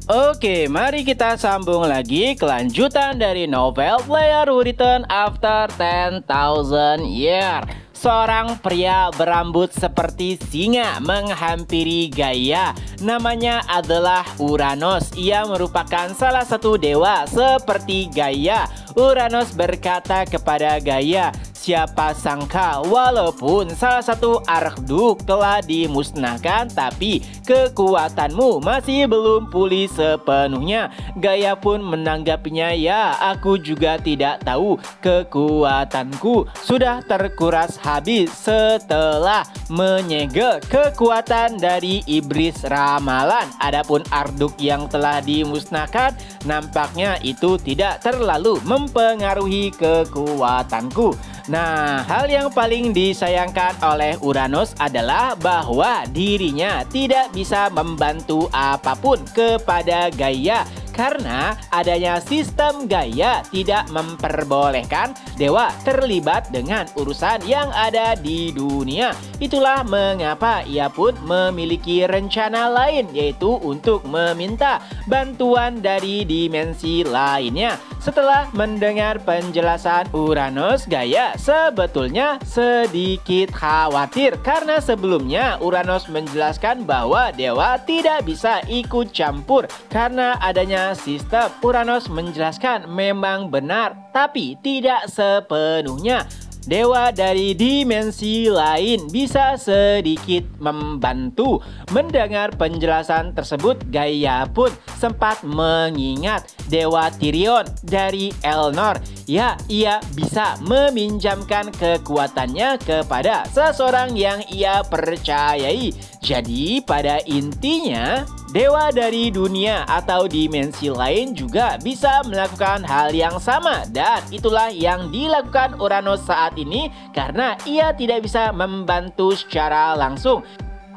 Oke, mari kita sambung lagi kelanjutan dari novel Player Who Return After 10,000 Years. Seorang pria berambut seperti singa menghampiri Gaia. Namanya adalah Uranos. Ia merupakan salah satu dewa seperti Gaia. Uranos berkata kepada Gaia, "Siapa sangka walaupun salah satu Arkduk telah dimusnahkan, tapi kekuatanmu masih belum pulih sepenuhnya." Gaia pun menanggapinya, "Ya, aku juga tidak tahu. Kekuatanku sudah terkuras habis setelah menyegel kekuatan dari iblis ramalan. Adapun Arkduk yang telah dimusnahkan, nampaknya itu tidak terlalu mempengaruhi kekuatanku." Nah, hal yang paling disayangkan oleh Uranos adalah bahwa dirinya tidak bisa membantu apapun kepada Gaia karena adanya sistem Gaia tidak memperbolehkan dewa terlibat dengan urusan yang ada di dunia. Itulah mengapa ia pun memiliki rencana lain, yaitu untuk meminta bantuan dari dimensi lainnya. Setelah mendengar penjelasan Uranos, Gaia sebetulnya sedikit khawatir karena sebelumnya Uranos menjelaskan bahwa dewa tidak bisa ikut campur karena adanya sistem. Uranos menjelaskan memang benar, tapi tidak sepenuhnya. Dewa dari dimensi lain bisa sedikit membantu. Mendengar penjelasan tersebut, Gaia pun sempat mengingat Dewa Tyrion dari Elnor. Ya, ia bisa meminjamkan kekuatannya kepada seseorang yang ia percayai. Jadi pada intinya, dewa dari dunia atau dimensi lain juga bisa melakukan hal yang sama. Dan itulah yang dilakukan Uranos saat ini karena ia tidak bisa membantu secara langsung.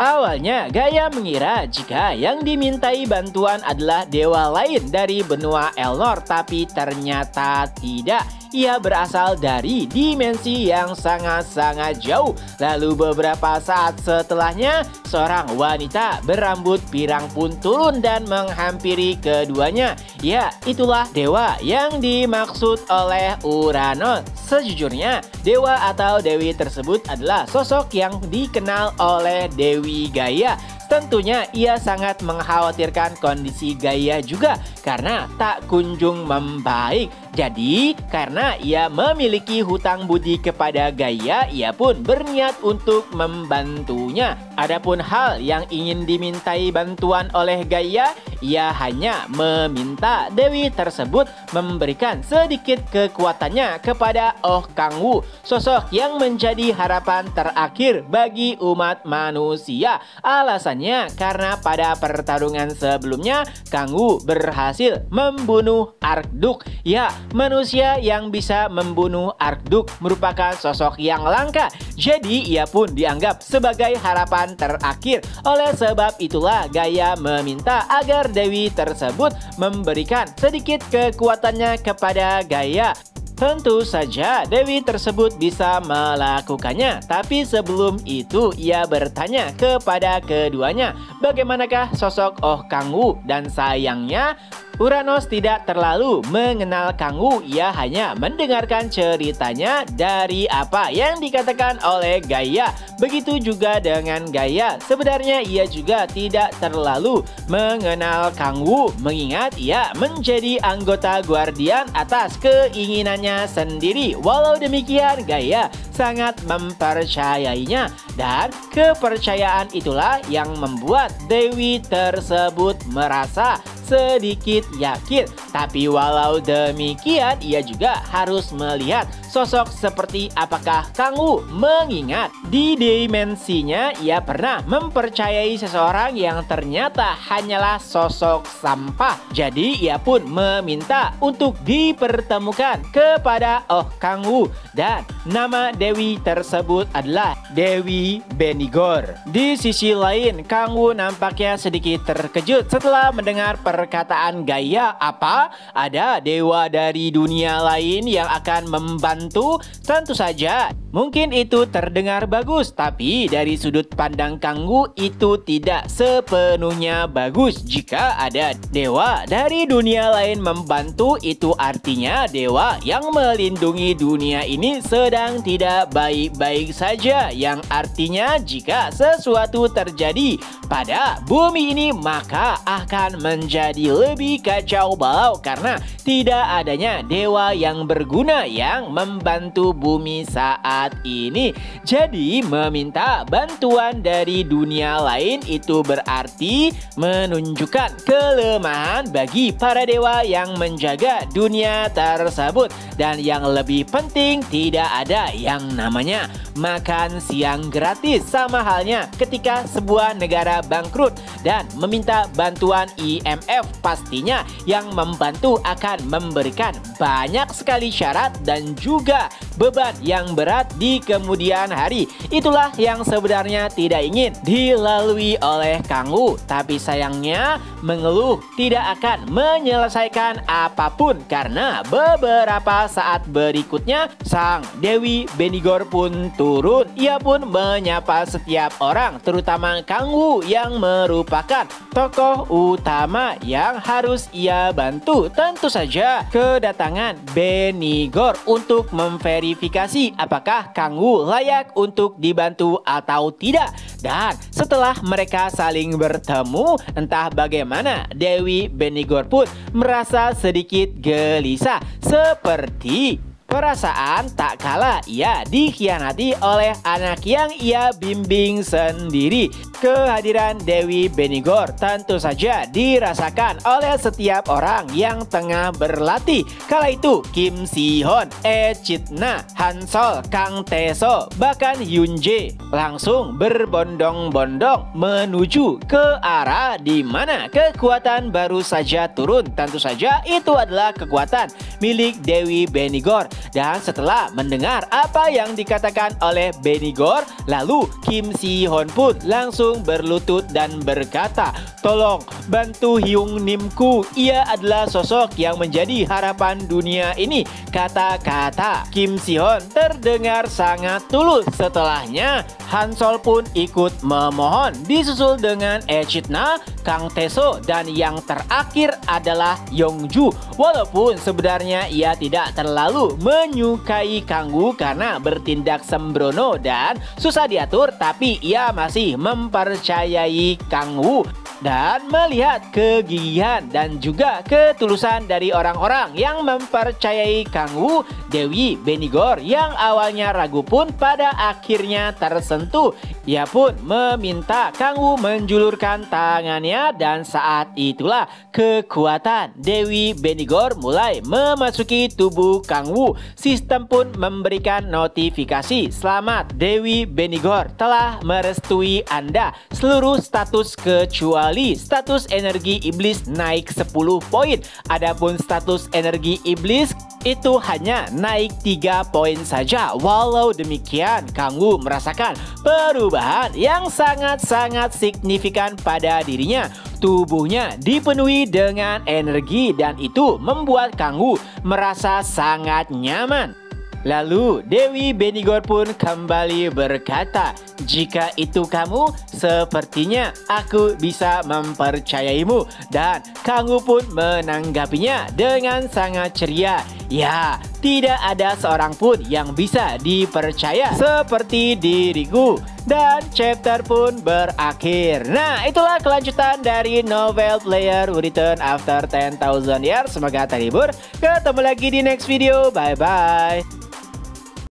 Awalnya Gaia mengira jika yang dimintai bantuan adalah dewa lain dari benua Elnor, tapi ternyata tidak. Ia berasal dari dimensi yang sangat-sangat jauh. Lalu beberapa saat setelahnya, seorang wanita berambut pirang pun turun dan menghampiri keduanya. Ya, itulah dewa yang dimaksud oleh Uranos. Sejujurnya, dewa atau dewi tersebut adalah sosok yang dikenal oleh Dewi Gaia. Tentunya ia sangat mengkhawatirkan kondisi Gaia juga karena tak kunjung membaik. Jadi karena ia memiliki hutang budi kepada Gaia, ia pun berniat untuk membantunya. Adapun hal yang ingin dimintai bantuan oleh Gaia, ia hanya meminta dewi tersebut memberikan sedikit kekuatannya kepada Oh Kangwu, sosok yang menjadi harapan terakhir bagi umat manusia. Alasannya karena pada pertarungan sebelumnya Kangwu berhasil membunuh Arkduk. Ya, manusia yang bisa membunuh Arkduk merupakan sosok yang langka. Jadi ia pun dianggap sebagai harapan terakhir. Oleh sebab itulah Gaia meminta agar dewi tersebut memberikan sedikit kekuatannya kepada Gaia. Tentu saja dewi tersebut bisa melakukannya, tapi sebelum itu ia bertanya kepada keduanya, bagaimanakah sosok Oh Kangwu, dan sayangnya Uranos tidak terlalu mengenal Kangwu. Ia hanya mendengarkan ceritanya dari apa yang dikatakan oleh Gaia. Begitu juga dengan Gaia. Sebenarnya ia juga tidak terlalu mengenal Kangwu, mengingat ia menjadi anggota Guardian atas keinginannya sendiri. Walau demikian, Gaia sangat mempercayainya, dan kepercayaan itulah yang membuat dewi tersebut merasa sedikit yakin. Tapi walau demikian, ia juga harus melihat sosok seperti apakah Kangwu, mengingat di dimensinya ia pernah mempercayai seseorang yang ternyata hanyalah sosok sampah. Jadi ia pun meminta untuk dipertemukan kepada Oh Kangwu, dan nama dewi tersebut adalah Dewi Benigor. Di sisi lain, Kangwu nampaknya sedikit terkejut setelah mendengar perkataan Gaia. Apa? Apakah ada dewa dari dunia lain yang akan membantu? Tentu saja. Mungkin itu terdengar bagus, tapi dari sudut pandang Kangwu itu tidak sepenuhnya bagus. Jika ada dewa dari dunia lain membantu, itu artinya dewa yang melindungi dunia ini sedang tidak baik-baik saja. Yang artinya jika sesuatu terjadi pada bumi ini, maka akan menjadi lebih kacau balau karena tidak adanya dewa yang berguna yang membantu bumi saat ini. Jadi meminta bantuan dari dunia lain itu berarti menunjukkan kelemahan bagi para dewa yang menjaga dunia tersebut. Dan yang lebih penting, tidak ada yang namanya makan siang gratis. Sama halnya ketika sebuah negara bangkrut dan meminta bantuan IMF, pastinya yang membantu akan memberikan banyak sekali syarat dan juga beban yang berat di kemudian hari. Itulah yang sebenarnya tidak ingin dilalui oleh Kangwu. Tapi sayangnya mengeluh tidak akan menyelesaikan apapun karena beberapa saat berikutnya sang Dewi Benigor pun turun. Ia pun menyapa setiap orang, terutama Kangwu yang merupakan tokoh utama yang harus ia bantu. Tentu saja kedatangan Benigor untuk memverifikasi apakah Kangwu layak untuk dibantu atau tidak. Dan setelah mereka saling bertemu, entah bagaimana Dewi Benigor pun merasa sedikit gelisah, seperti perasaan tak kalah ia dikhianati oleh anak yang ia bimbing sendiri. Kehadiran Dewi Benigor tentu saja dirasakan oleh setiap orang yang tengah berlatih. Kala itu Kim Si-Hon, Echidna, Hansol, Kang Tae-so, bahkan Hyun Jae langsung berbondong-bondong menuju ke arah di mana kekuatan baru saja turun. Tentu saja itu adalah kekuatan milik Dewi Benigor. Dan setelah mendengar apa yang dikatakan oleh Benigor, lalu Kim Si-Hon pun langsung berlutut dan berkata, "Tolong bantu Hyung Nimku, ia adalah sosok yang menjadi harapan dunia ini." Kata-kata Kim Si-Hon terdengar sangat tulus. Setelahnya Hansol pun ikut memohon, disusul dengan Echidna, Kang Tae-so, dan yang terakhir adalah Yongju. Walaupun sebenarnya ia tidak terlalu menyukai Kangwu karena bertindak sembrono dan susah diatur, tapi ia masih mempercayai Kangwu. Dan melihat kegigihan dan juga ketulusan dari orang-orang yang mempercayai Kangwu, Dewi Benigor yang awalnya ragu pun pada akhirnya tersentuh. Ia pun meminta Kangwu menjulurkan tangannya dan saat itulah kekuatan Dewi Benigor mulai memasuki tubuh Kangwu. Sistem pun memberikan notifikasi, "Selamat, Dewi Benigor telah merestui Anda. Seluruh status kecuali status energi iblis naik 10 poin. Adapun status energi iblis itu hanya naik 3 poin saja." Walau demikian, Kangwu merasakan perubahan yang sangat-sangat signifikan pada dirinya. Tubuhnya dipenuhi dengan energi dan itu membuat Kangwu merasa sangat nyaman. Lalu Dewi Benigor pun kembali berkata, "Jika itu kamu, sepertinya aku bisa mempercayaimu." Dan Kangwu pun menanggapinya dengan sangat ceria. "Ya, tidak ada seorang pun yang bisa dipercaya seperti diriku." Dan chapter pun berakhir. Nah, itulah kelanjutan dari novel Player Who Return After 10,000 Years. Semoga terhibur. Ketemu lagi di next video. Bye-bye.